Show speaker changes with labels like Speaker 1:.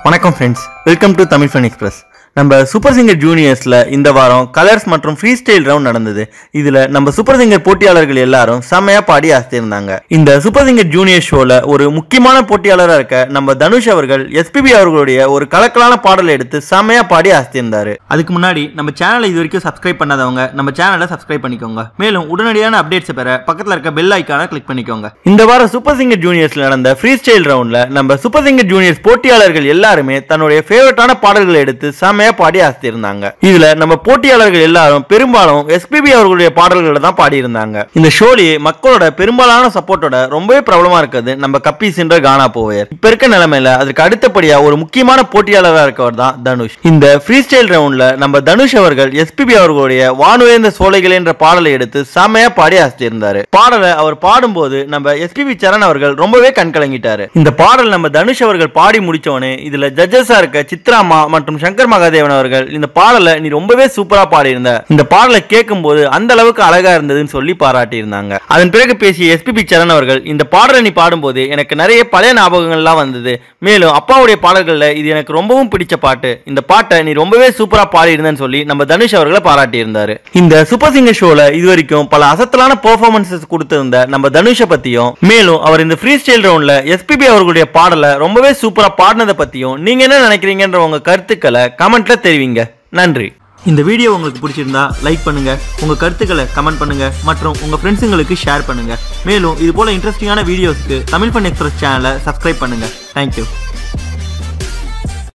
Speaker 1: வணக்கம் friends, welcome to Tamil fun express. நம்ம super singer ஜூனியர்ஸில் இந்த வாரம் கலர்ஸ் மற்றும் ஃப்ரீ ஸ்டைல் ரவுண்ட் நடந்தது. இதில் நம்ம சூப்பர் சிங்கர் போட்டியாளர்கள் எல்லாரும் செம்மையாக பாடி ஆசித்திருந்தாங்க. இந்த சூப்பர் சிங்கர் ஜூனியர் ஷோவில் ஒரு முக்கியமான போட்டியாளராக இருக்க நம்ம தனுஷ் அவர்கள் எஸ்பிபி அவர்களுடைய ஒரு கலக்கலான பாடலை எடுத்து செம்மையாக பாடி ஆசித்திருந்தார். அதுக்கு முன்னாடி நம்ம சேனலை இது வரைக்கும் சப்ஸ்கிரைப் பண்ணாதவங்க நம்ம சேனலை சப்ஸ்கிரைப் பண்ணிக்கோங்க. மேலும் உடனடியான அப்டேட்ஸ் பெற பக்கத்தில் இருக்க பெல் ஐக்கானை கிளிக் பண்ணிக்கோங்க. இந்த வாரம் சூப்பர் சிங்கர் ஜூனியர்ஸில் நடந்த ஃப்ரீ ஸ்டைல் ரவுண்டில் நம்ம சூப்பர் சிங்கர் ஜூனியர்ஸ் போட்டியாளர்கள் எல்லாருமே தன்னுடைய ஃபேவரட்டான பாடல்களை எடுத்து செம்மையா பாடி ஆசித்திருந்தாங்க. இதுல நம்ம போட்டியாளர்கள் எல்லாரும் பெரும்பாலும் எஸ்பிபி அவர்களுடைய பாடல்களை தான் பாடி இருந்தாங்க. இந்த ஷோலியே மக்களோட பெரும்பாலான சப்போர்ட்டோட ரொம்பவே பிரபலமா இருக்குது நம்ம கப்பீஸ் என்ற கானா போவர். இப்ப இருக்க நிலைமையில அதுக்கு அடுத்தபடியா ஒரு முக்கியமான போட்டியாளராக இருக்கவர் தான் தனுஷ். இந்த ஃப்ரீ ஸ்டைல் ரவுண்ட்ல நம்ம தனுஷ் அவர்கள் எஸ்பிபி அவர்களுடைய வானுயர்ந்த சோலைகள் என்ற பாடலை எடுத்து செம்மையா பாடி ஆசித்திருந்தாரு. பாடலை அவர் பாடும்போது நம்ம எஸ்பிபி சரண் அவர்கள் ரொம்பவே கண்கலங்கிட்டாரு. இந்த பாடல் நம்ம தனுஷ் அவர்கள் பாடி முடிச்சோனே இதுல ஜட்ஜஸா இருக்க சித்ராமா மற்றும் சங்கர் மகாதேவன் அவர்கள் இந்த பாடலை நீ ரொம்பவே சூப்பரா பாடியிருந்த, இந்த பாடலை கேட்கும் போது அந்த அளவுக்கு அழகா இருந்ததுன்னு சொல்லி பாராட்டி இருந்தாங்க. அதன் பிறகு பேசிய எஸ்பிபி சரண் அவர்கள் இந்த பாடலை நீ பாடும்போது எனக்கு நிறைய பழைய ஞாபகங்கள்லாம் வந்தது. மேலும் அப்பாவுடைய பாடல்கள்ல இது எனக்கு ரொம்பவும் பிடிச்ச பாட்டு, இந்த பாட்டை நீ ரொம்பவே சூப்பரா பாடியிருந்தேன்னு சொல்லி நம்ம தனுஷ் அவர்களை பாராட்டி இருந்தாரு. இந்த சூப்பர் சிங்கர் ஷோல இது வரைக்கும் பல அசத்தலான பெர்ஃபார்மன்சஸ் கொடுத்திருந்த நம்ம தனுஷை பத்தியும், மேலும் அவர் இந்த ஃப்ரீ ஸ்டைல் ரவுண்ட்ல எஸ்பிபி அவர்களுடைய பாடலை ரொம்பவே சூப்பரா பாடினதை பத்தியும் நீங்க என்ன நினைக்கிறீங்கன்ற உங்க கருத்துக்களை கமெண்ட்ல தெரிவிங்க. நன்றி. இந்த வீடியோ உங்களுக்கு பிடிச்சிருந்தா லைக் பண்ணுங்க, உங்க கருத்துக்களை கமெண்ட் பண்ணுங்க மற்றும் உங்க ஃப்ரெண்ட்ஸுங்களுக்கு ஷேர் பண்ணுங்க. மேலும் இது போல இன்ட்ரெஸ்டிங்கான வீடியோஸ்க்கு தமிழ் ஃபன் எக்ஸ்பிரஸ் சேனலை சப்ஸ்கிரைப் பண்ணுங்க. தேங்க்யூ.